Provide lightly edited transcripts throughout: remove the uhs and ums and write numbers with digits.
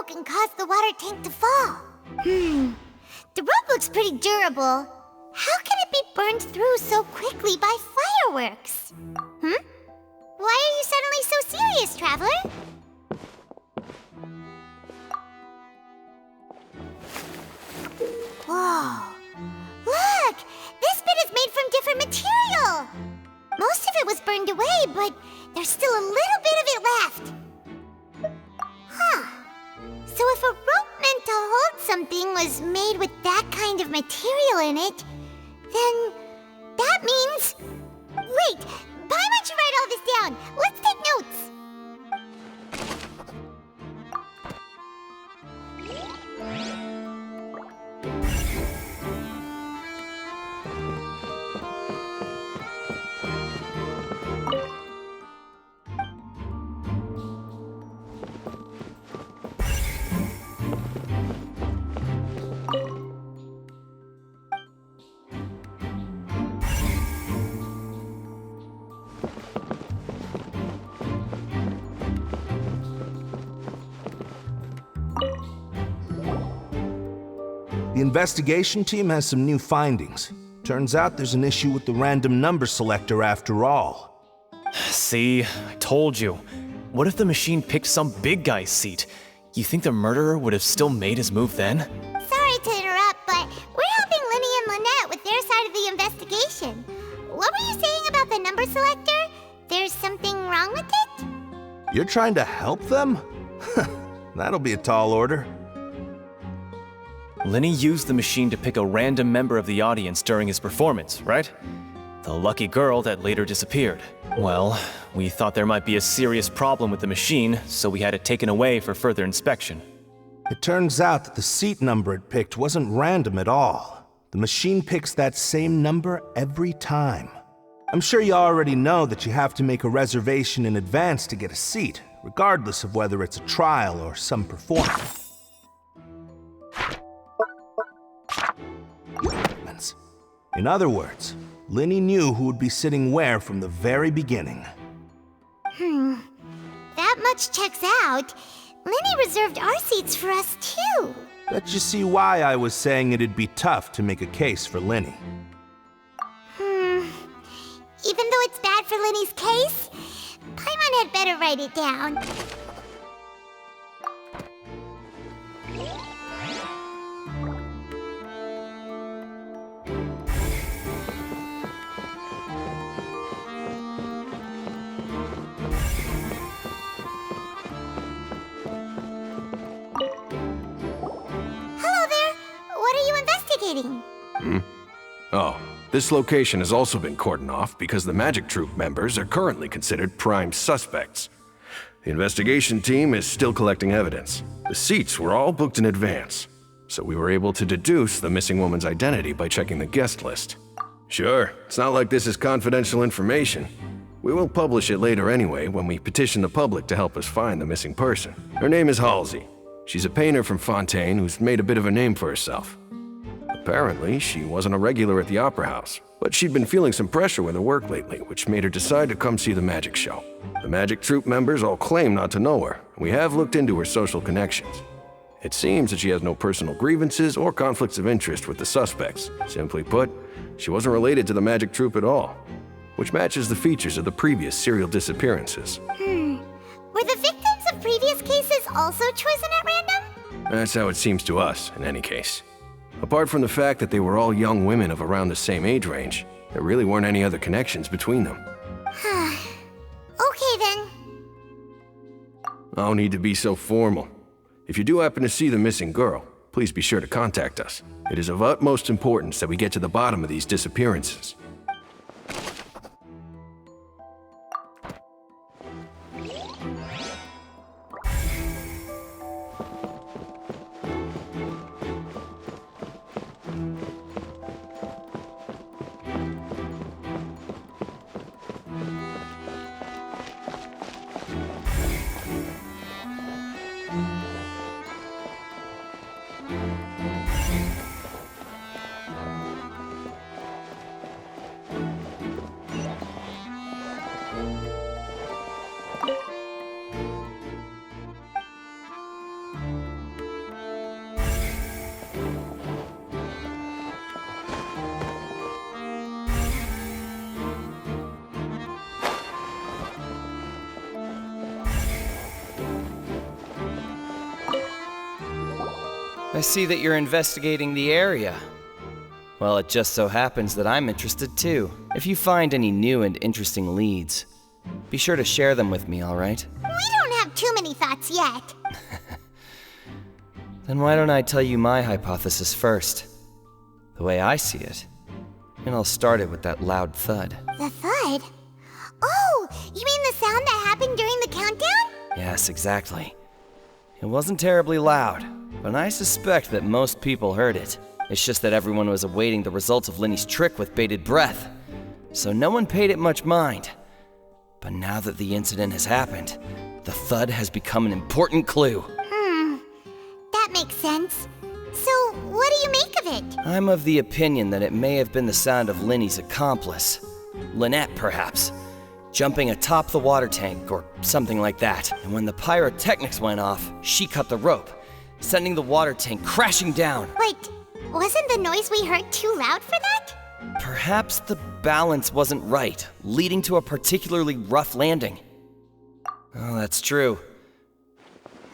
broke and caused the water tank to fall. The rope looks pretty durable. How can it be burned through so quickly by fireworks? Why are you suddenly so serious, Traveler? Whoa! Look! This bit is made from different material! Most of it was burned away, but there's still a little bit of it left. So if a rope meant to hold something was made with that kind of material in it, then that means... Wait! Why don't you write all this down? Let's take notes! The investigation team has some new findings. Turns out there's an issue with the random number selector after all. See, I told you. What if the machine picked some big guy's seat? You think the murderer would have still made his move then? Sorry to interrupt, but we're helping Linny and Lynette with their side of the investigation. What were you saying about the number selector? There's something wrong with it? You're trying to help them? That'll be a tall order. Linny used the machine to pick a random member of the audience during his performance, right? The lucky girl that later disappeared. Well, we thought there might be a serious problem with the machine, so we had it taken away for further inspection. It turns out that the seat number it picked wasn't random at all. The machine picks that same number every time. I'm sure you already know that you have to make a reservation in advance to get a seat, regardless of whether it's a trial or some performance. In other words, Linny knew who would be sitting where from the very beginning. That much checks out. Linny reserved our seats for us too. Bet you see why I was saying it'd be tough to make a case for Linny. Even though it's bad for Linny's case, Paimon had better write it down. Oh, this location has also been cordoned off because the Magic Troupe members are currently considered prime suspects. The investigation team is still collecting evidence. The seats were all booked in advance, so we were able to deduce the missing woman's identity by checking the guest list. Sure, it's not like this is confidential information. We will publish it later anyway when we petition the public to help us find the missing person. Her name is Halsey. She's a painter from Fontaine who's made a bit of a name for herself. Apparently, she wasn't a regular at the Opera House, but she'd been feeling some pressure with her work lately, which made her decide to come see the magic show. The Magic Troupe members all claim not to know her, and we have looked into her social connections. It seems that she has no personal grievances or conflicts of interest with the suspects. Simply put, she wasn't related to the Magic Troupe at all, which matches the features of the previous serial disappearances. Were the victims of previous cases also chosen at random? That's how it seems to us, in any case. Apart from the fact that they were all young women of around the same age range, there really weren't any other connections between them. Okay then. No need to be so formal. If you do happen to see the missing girl, please be sure to contact us. It is of utmost importance that we get to the bottom of these disappearances. I see that you're investigating the area. Well, it just so happens that I'm interested too. If you find any new and interesting leads, be sure to share them with me, alright? We don't have too many thoughts yet. Then why don't I tell you my hypothesis first? The way I see it. And I'll start it with that loud thud. The thud? Oh, you mean the sound that happened during the countdown? Yes, exactly. It wasn't terribly loud, but I suspect that most people heard it. It's just that everyone was awaiting the results of Linny's trick with bated breath, so no one paid it much mind. But now that the incident has happened, the thud has become an important clue. That makes sense. So, what do you make of it? I'm of the opinion that it may have been the sound of Linny's accomplice. Lynette, perhaps. Jumping atop the water tank or something like that. And when the pyrotechnics went off, she cut the rope, sending the water tank crashing down. But wasn't the noise we heard too loud for that? Perhaps the balance wasn't right, leading to a particularly rough landing. Oh, that's true.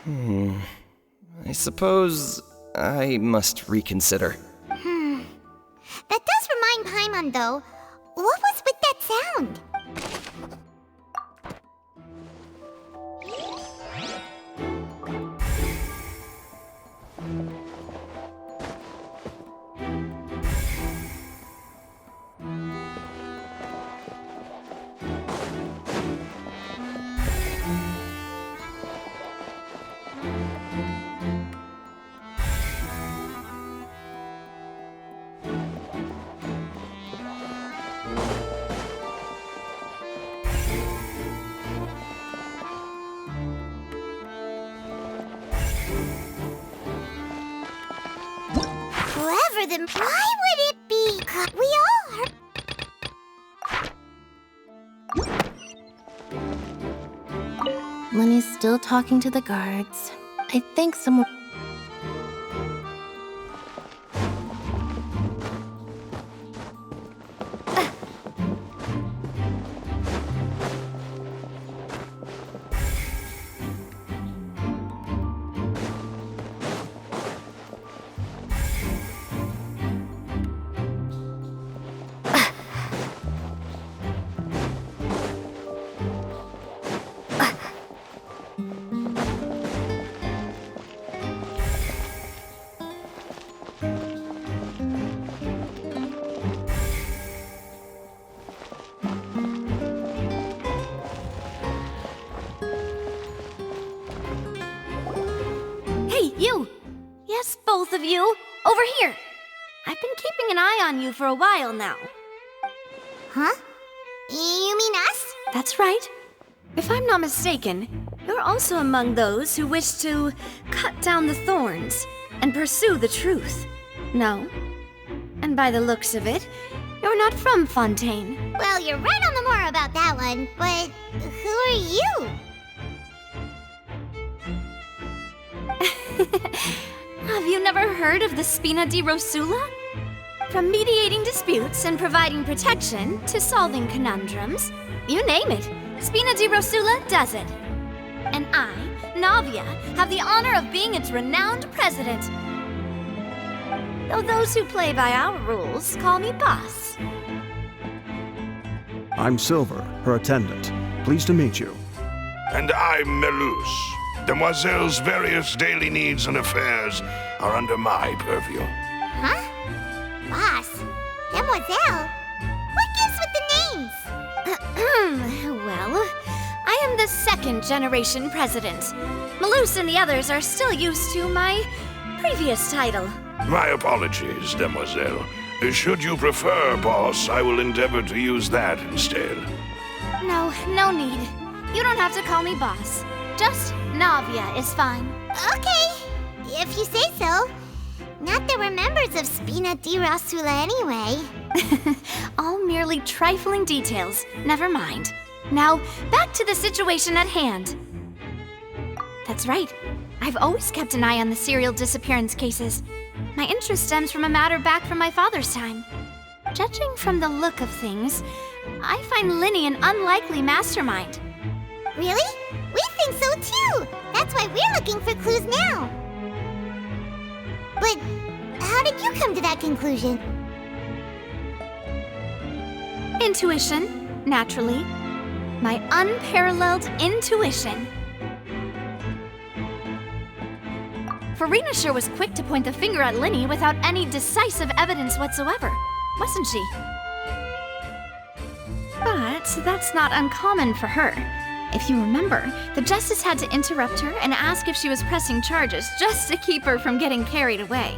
I suppose I must reconsider. That does remind Paimon, though. What was with that sound? Whoever them, why would it be? We all heard. Lenny's still talking to the guards. I think someone... Hey, you! Yes, both of you! Over here! I've been keeping an eye on you for a while now. Huh? You mean us? That's right. If I'm not mistaken, you're also among those who wish to cut down the thorns and pursue the truth. No? And by the looks of it, you're not from Fontaine. Well, you're right on the more about that one, but who are you? Have you never heard of the Spina di Rosula? From mediating disputes and providing protection to solving conundrums, you name it, Spina di Rosula does it. And I, Navia, have the honor of being its renowned president. Though those who play by our rules call me boss. I'm Silver, her attendant. Pleased to meet you. And I'm Melus. Demoiselle's various daily needs and affairs are under my purview. Huh? Boss? Demoiselle? What gives with the names? Well, I am the second generation president. Malus and the others are still used to my previous title. My apologies, Demoiselle. Should you prefer, boss, I will endeavor to use that instead. No need. You don't have to call me boss. Just Navia is fine. Okay, if you say so. Not that we're members of Spina di Rosula anyway. All merely trifling details. Never mind. Now, back to the situation at hand. That's right. I've always kept an eye on the serial disappearance cases. My interest stems from a matter back from my father's time. Judging from the look of things, I find Linny an unlikely mastermind. Really? We think so too! That's why we're looking for clues now! But how did you come to that conclusion? Intuition, naturally. My unparalleled intuition. Farina sure was quick to point the finger at Linny without any decisive evidence whatsoever, wasn't she? But that's not uncommon for her. If you remember, the Justice had to interrupt her and ask if she was pressing charges just to keep her from getting carried away.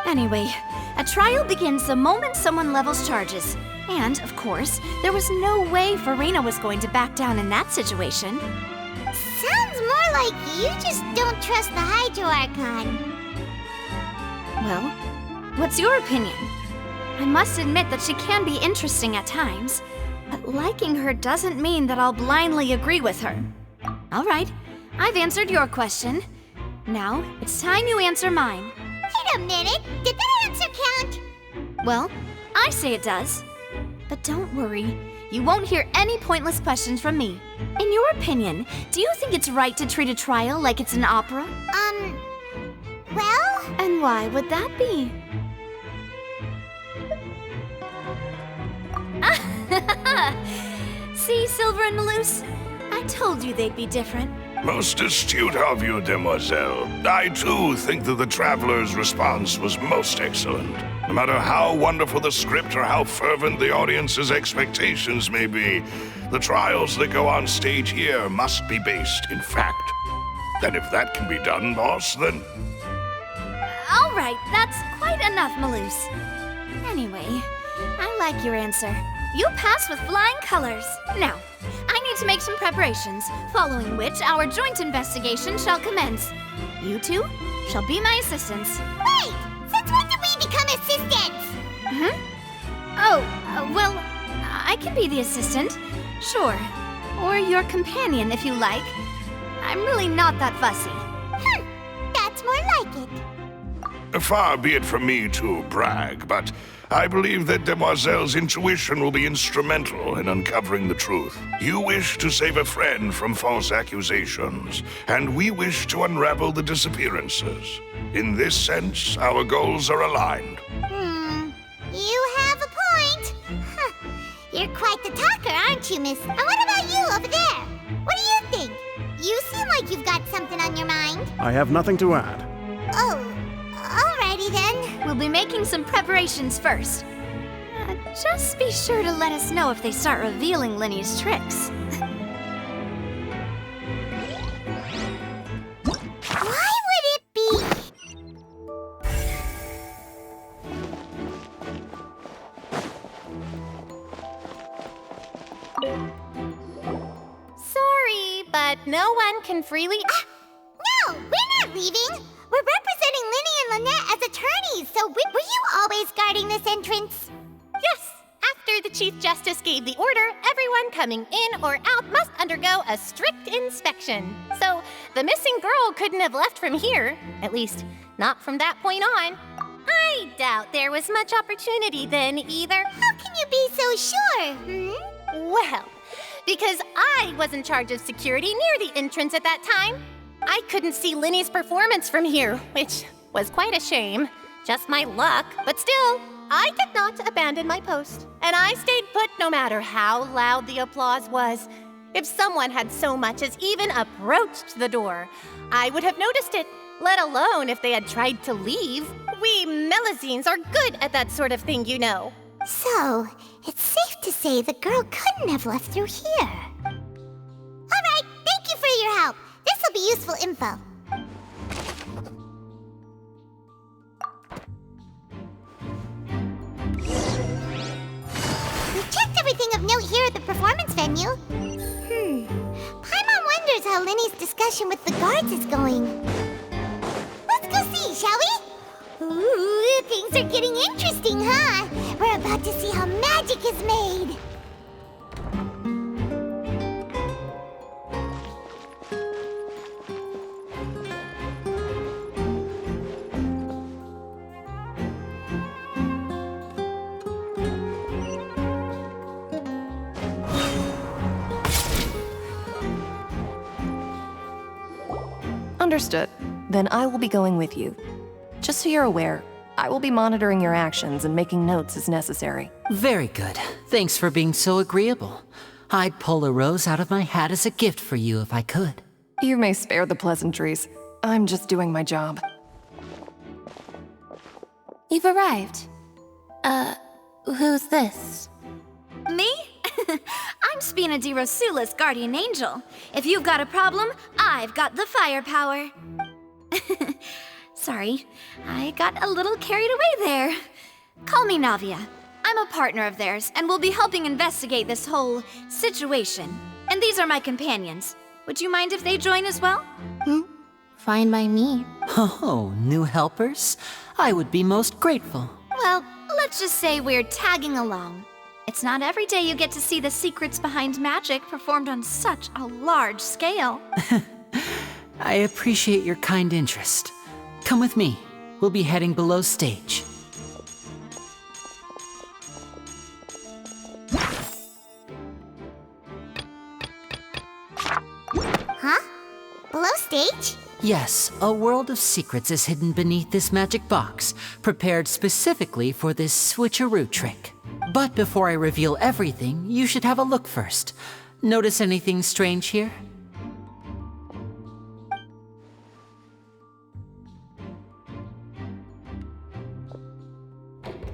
Anyway, a trial begins the moment someone levels charges. And, of course, there was no way Farina was going to back down in that situation. Sounds more like you just don't trust the Hydro Archon. Well, what's your opinion? I must admit that she can be interesting at times, but liking her doesn't mean that I'll blindly agree with her. All right, I've answered your question. Now, it's time you answer mine. Wait a minute, did that answer count? Well, I say it does. But don't worry, you won't hear any pointless questions from me. In your opinion, do you think it's right to treat a trial like it's an opera? Well? And why would that be? See, Silver and Malus? I told you they'd be different. Most astute of you, demoiselle. I too think that the traveler's response was most excellent. No matter how wonderful the script or how fervent the audience's expectations may be, the trials that go on stage here must be based in fact. And if that can be done, boss, then... All right, that's quite enough, Malus. Anyway, I like your answer. You passed with flying colors. Now, I need to make some preparations, following which our joint investigation shall commence. You two shall be my assistants. Wait! Since when did we become assistants? Well, I can be the assistant, sure. Or your companion, if you like. I'm really not that fussy. That's more like it. Far be it from me to brag, but I believe that Demoiselle's intuition will be instrumental in uncovering the truth. You wish to save a friend from false accusations, and we wish to unravel the disappearances. In this sense, our goals are aligned. You have a point. You're quite the talker, aren't you, miss? And what about you over there? What do you think? You seem like you've got something on your mind. I have nothing to add. Oh, alrighty then. We'll be making some preparations first. Just be sure to let us know if they start revealing Linny's tricks. Why would it be? Sorry, but no one can freely... No, we're not leaving. We're representing Linny and Lynette as attorneys, so were you always guarding this entrance? Yes! After the Chief Justice gave the order, everyone coming in or out must undergo a strict inspection. So, the missing girl couldn't have left from here. At least, not from that point on. I doubt there was much opportunity then, either. How can you be so sure, Well, because I was in charge of security near the entrance at that time. I couldn't see Linny's performance from here, which was quite a shame. Just my luck, but still, I did not abandon my post. And I stayed put no matter how loud the applause was. If someone had so much as even approached the door, I would have noticed it, let alone if they had tried to leave. We Melazines are good at that sort of thing, you know. So, it's safe to say the girl couldn't have left through here. All right, thank you for your help. This will be useful info. We've checked everything of note here at the performance venue. Paimon wonders how Linny's discussion with the guards is going. Let's go see, shall we? Ooh, things are getting interesting, huh? We're about to see how magic is made. Understood. Then I will be going with you. Just so you're aware, I will be monitoring your actions and making notes as necessary. Very good. Thanks for being so agreeable. I'd pull a rose out of my hat as a gift for you if I could. You may spare the pleasantries. I'm just doing my job. You've arrived. Who's this? Me? I'm Spina di Rosula's guardian angel. If you've got a problem, I've got the firepower. Sorry, I got a little carried away there. Call me Navia. I'm a partner of theirs, and will be helping investigate this whole situation. And these are my companions. Would you mind if they join as well? Fine by me. Oh, new helpers? I would be most grateful. Well, let's just say we're tagging along. It's not every day you get to see the secrets behind magic performed on such a large scale. I appreciate your kind interest. Come with me. We'll be heading below stage. Huh? Below stage? Yes, a world of secrets is hidden beneath this magic box, prepared specifically for this switcheroo trick. But before I reveal everything, you should have a look first. Notice anything strange here?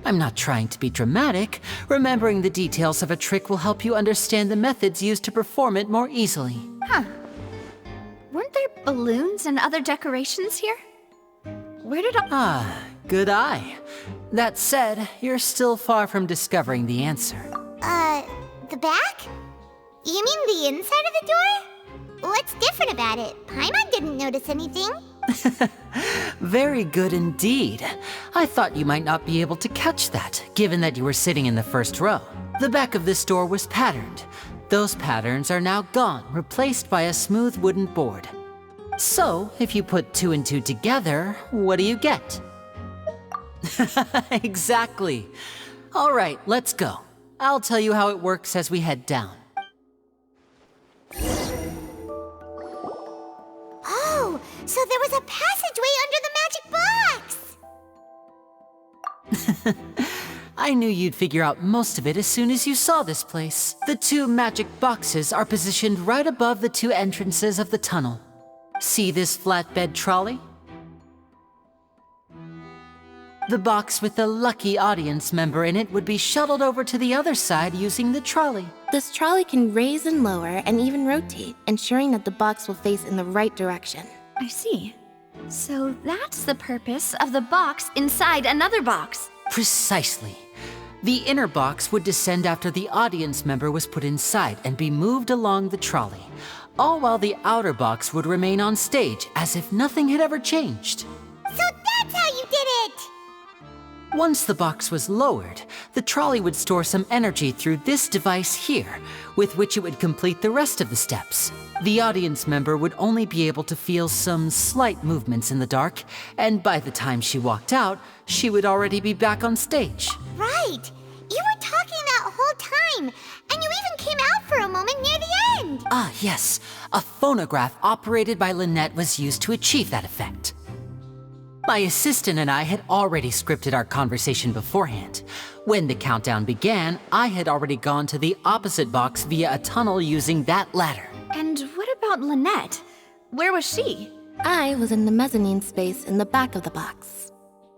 I'm not trying to be dramatic. Remembering the details of a trick will help you understand the methods used to perform it more easily. Huh. Weren't there balloons and other decorations here? Where did all— Ah, good eye. That said, you're still far from discovering the answer. The back? You mean the inside of the door? What's different about it? Paimon didn't notice anything. Very good indeed. I thought you might not be able to catch that, given that you were sitting in the first row. The back of this door was patterned. Those patterns are now gone, replaced by a smooth wooden board. So, if you put 2 and 2 together, what do you get? Exactly. All right, let's go. I'll tell you how it works as we head down. Oh, so there was a passageway under the magic box! I knew you'd figure out most of it as soon as you saw this place. The 2 magic boxes are positioned right above the 2 entrances of the tunnel. See this flatbed trolley? The box with the lucky audience member in it would be shuttled over to the other side using the trolley. This trolley can raise and lower and even rotate, ensuring that the box will face in the right direction. I see. So that's the purpose of the box inside another box. Precisely. The inner box would descend after the audience member was put inside and be moved along the trolley, all while the outer box would remain on stage as if nothing had ever changed. So that's how you did it! Once the box was lowered, the trolley would store some energy through this device here, with which it would complete the rest of the steps. The audience member would only be able to feel some slight movements in the dark, and by the time she walked out, she would already be back on stage. Right! You were talking that whole time, and you even came out for a moment near the end! Ah, yes. A phonograph operated by Lynette was used to achieve that effect. My assistant and I had already scripted our conversation beforehand. When the countdown began, I had already gone to the opposite box via a tunnel using that ladder. And what about Lynette? Where was she? I was in the mezzanine space in the back of the box.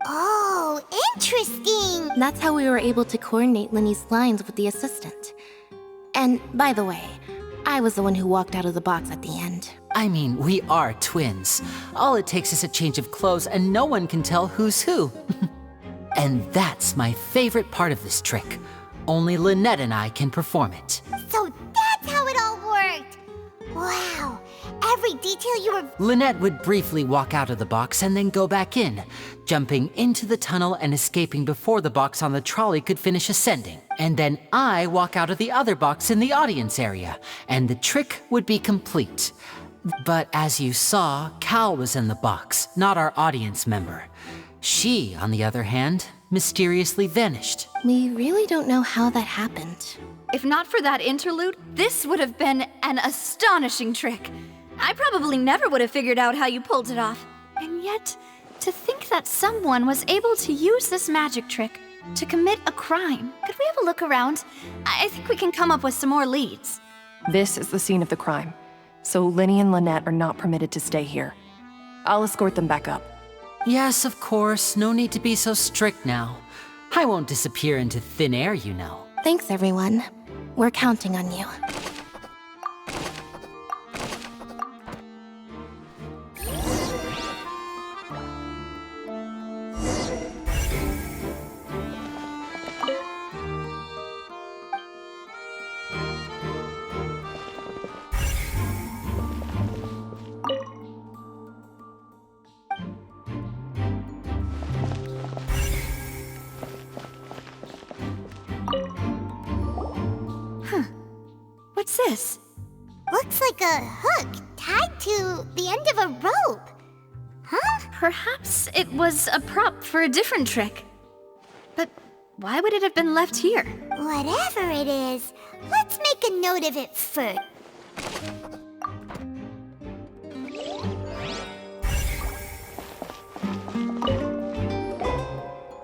Oh, interesting! That's how we were able to coordinate Linny's lines with the assistant. And by the way, I was the one who walked out of the box at the end. I mean, we are twins. All it takes is a change of clothes and no one can tell who's who. And that's my favorite part of this trick. Only Lynette and I can perform it. So that's how it all worked! Wow, every detail you were— Lynette would briefly walk out of the box and then go back in, jumping into the tunnel and escaping before the box on the trolley could finish ascending. And then I walk out of the other box in the audience area, and the trick would be complete. But as you saw, Cal was in the box, not our audience member. She, on the other hand, mysteriously vanished. We really don't know how that happened. If not for that interlude, this would have been an astonishing trick. I probably never would have figured out how you pulled it off. And yet, To think that someone was able to use this magic trick to commit a crime. Could we have a look around? I think we can come up with some more leads. This is the scene of the crime, so Linny and Lynette are not permitted to stay here. I'll escort them back up. Yes, of course. No need to be so strict now. I won't disappear into thin air, you know. Thanks, everyone. We're counting on you. What's this? Looks like a hook tied to the end of a rope. Huh? Perhaps it was a prop for a different trick. But why would it have been left here? Whatever it is, let's make a note of it first.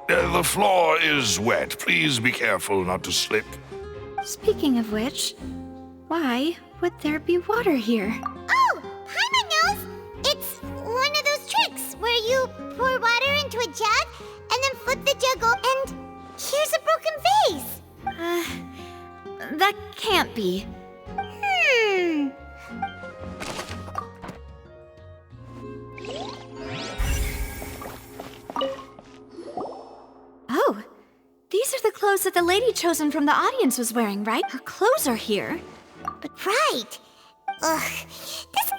The floor is wet. Please be careful not to slip. Speaking of which, why would there be water here? Oh, Paimon knows! It's one of those tricks where you pour water into a jug and then flip the jug over and here's a broken vase. That can't be. Oh, these are the clothes that the lady chosen from the audience was wearing, right? Her clothes are here. But right. Ugh, this...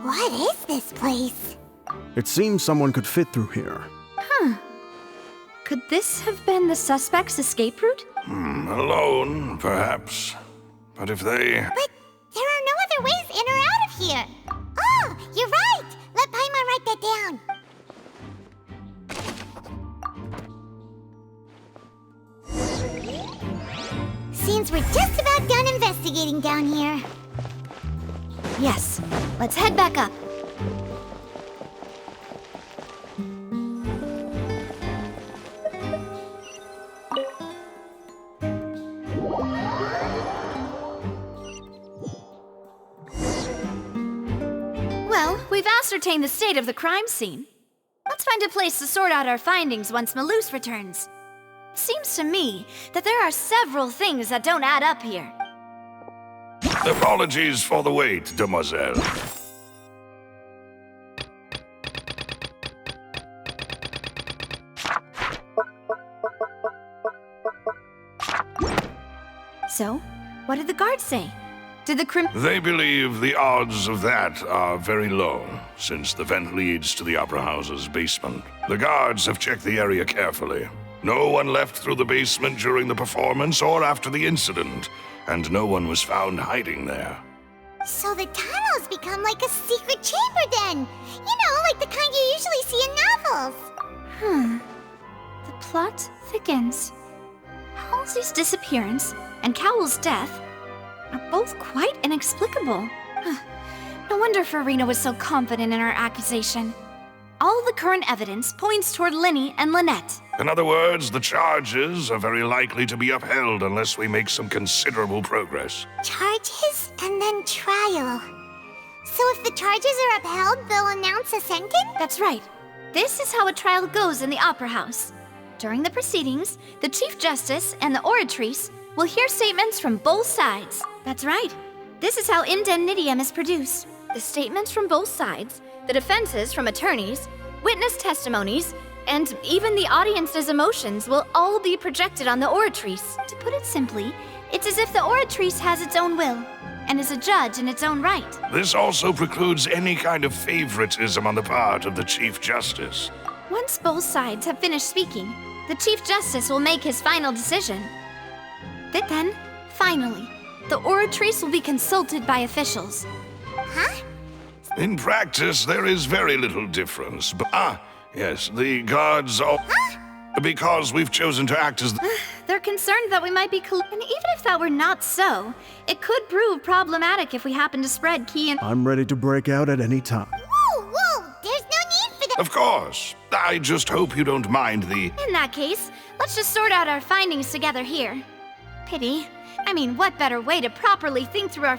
What is this place? It seems someone could fit through here. Could this have been the suspect's escape route? Alone, perhaps. But if they... But there are no other ways in or out of here. Oh, you're right. Let Paimon write that down. Seems we're just about done investigating down here. Yes, let's head back up. Well, we've ascertained the state of the crime scene. Let's find a place to sort out our findings once Malus returns. It seems to me that there are several things that don't add up here. Apologies for the wait, demoiselle. So, what did the guards say? Did the They believe the odds of that are very low, since the vent leads to the Opera House's basement. The guards have checked the area carefully. No one left through the basement during the performance or after the incident, and no one was found hiding there. So the tunnels become like a secret chamber then. You know, like the kind you usually see in novels. The plot thickens. Halsey's disappearance and Cowell's death are both quite inexplicable. No wonder Farina was so confident in her accusation. All the current evidence points toward Linny and Lynette. In other words, the charges are very likely to be upheld unless we make some considerable progress. Charges and then trial. So if the charges are upheld, they'll announce a sentence? That's right. This is how a trial goes in the Opera House. During the proceedings, the Chief Justice and the Oratrice will hear statements from both sides. That's right. This is how indemnitium is produced. the statements from both sides, the defenses from attorneys, witness testimonies, and even the audience's emotions will all be projected on the oratrice. To put it simply, it's as if the oratrice has its own will and is a judge in its own right. This also precludes any kind of favoritism on the part of the Chief Justice. Once both sides have finished speaking, the Chief Justice will make his final decision. But then, finally, the oratrice will be consulted by officials. Huh? In practice, there is very little difference. But, yes, the guards all... Because we've chosen to act as the... They're concerned that we might be and even if that were not so, it could prove problematic if we happen to spread key and... I'm ready to break out at any time. Whoa! There's no need for that. Of course. I just hope you don't mind the... In that case, let's just sort out our findings together here. Pity. I mean, what better way to properly think through our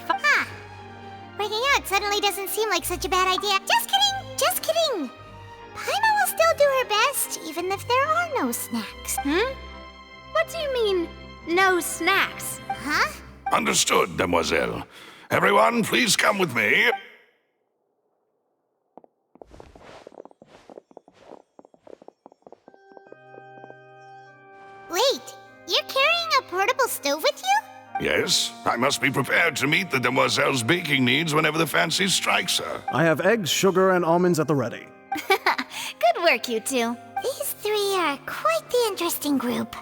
Breaking out suddenly doesn't seem like such a bad idea. Just kidding! Paimon will still do her best, even if there are no snacks. What do you mean, no snacks? Huh? Understood, Demoiselle. Everyone, please come with me. Wait, you're carrying a portable stove with you? Yes, I must be prepared to meet the Demoiselle's baking needs whenever the fancy strikes her. I have eggs, sugar, and almonds at the ready. Good work, you two. These three are quite the interesting group.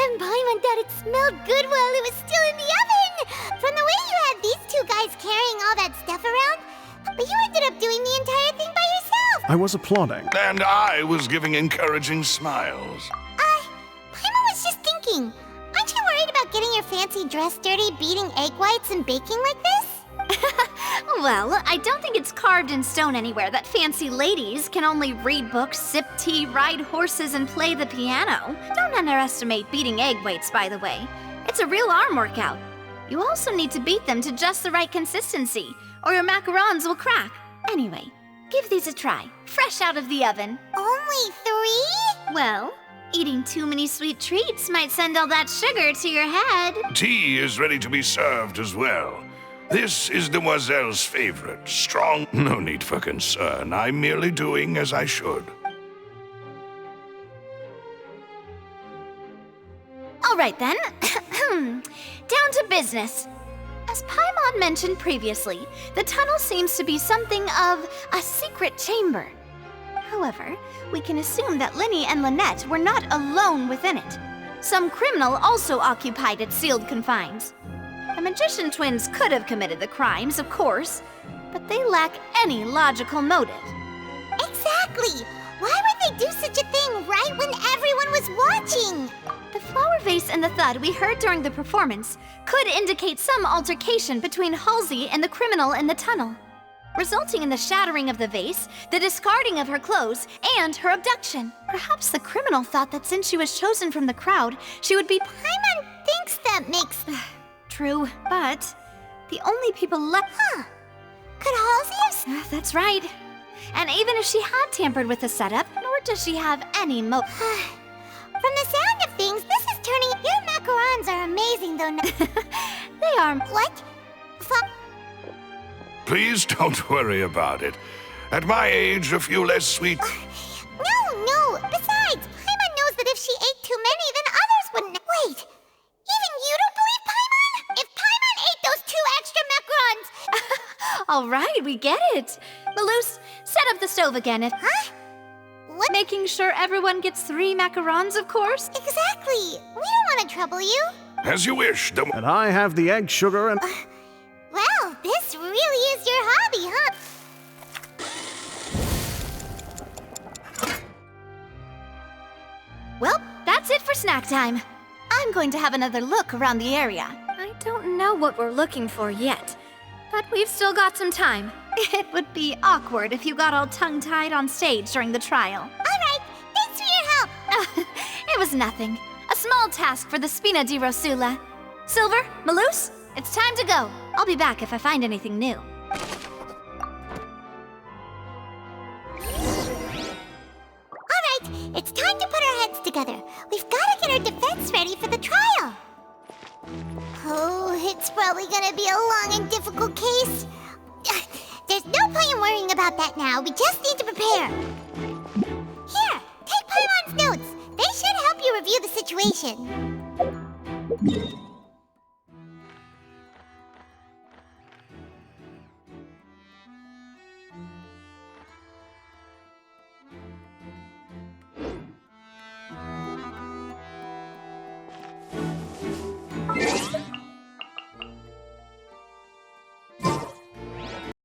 And Paimon thought it smelled good while it was still in the oven! From the way you had these two guys carrying all that stuff around, but you ended up doing the entire thing by yourself! I was applauding. And I was giving encouraging smiles. Paimon was just thinking, aren't you worried about getting your fancy dress dirty, beating egg whites and baking like this? Well, I don't think it's carved in stone anywhere that fancy ladies can only read books, sip tea, ride horses, and play the piano. Don't underestimate beating egg whites, by the way. It's a real arm workout. You also need to beat them to just the right consistency, or your macarons will crack. Anyway, give these a try, fresh out of the oven. Only 3? Well, eating too many sweet treats might send all that sugar to your head. Tea is ready to be served as well. This is Demoiselle's favorite, strong. No need for concern. I'm merely doing as I should. All right then. Down to business. As Paimon mentioned previously, the tunnel seems to be something of a secret chamber. However, we can assume that Linny and Lynette were not alone within it. Some criminal also occupied its sealed confines. The magician twins could have committed the crimes, of course, but they lack any logical motive. Exactly! Why would they do such a thing right when everyone was watching? The flower vase and the thud we heard during the performance could indicate some altercation between Halsey and the criminal in the tunnel, resulting in the shattering of the vase, the discarding of her clothes, and her abduction. Perhaps the criminal thought that since she was chosen from the crowd, she would be... Paimon thinks that makes... True, but the only people left... Could Halsey have... That's right. And even if she had tampered with the setup, nor does she have any motive. From the sound of things, this is turning... Your macarons are amazing, though. They are... What? Please don't worry about it. At my age, a few less sweet... No! Besides, Paimon knows that if she ate too many, then others wouldn't... Wait! Even you don't believe Paimon? If Paimon ate those 2 extra macarons... All right, we get it. Maloose, set up the stove again. Huh? What? Making sure everyone gets 3 macarons, of course. Exactly. We don't want to trouble you. As you wish, And I have the egg, sugar, and... Well, this really is your hobby, huh? Well, that's it for snack time. I'm going to have another look around the area. I don't know what we're looking for yet, but we've still got some time. It would be awkward if you got all tongue-tied on stage during the trial. All right, thanks for your help. It was nothing. A small task for the Spina di Rosula. Silver, Maloose, it's time to go. I'll be back if I find anything new. All right, it's time to put our heads together. We've got to get our defense ready for the trial. It's probably gonna be a long and difficult case. There's no point in worrying about that now. We just need to prepare. Here, take Paimon's notes. They should help you review the situation.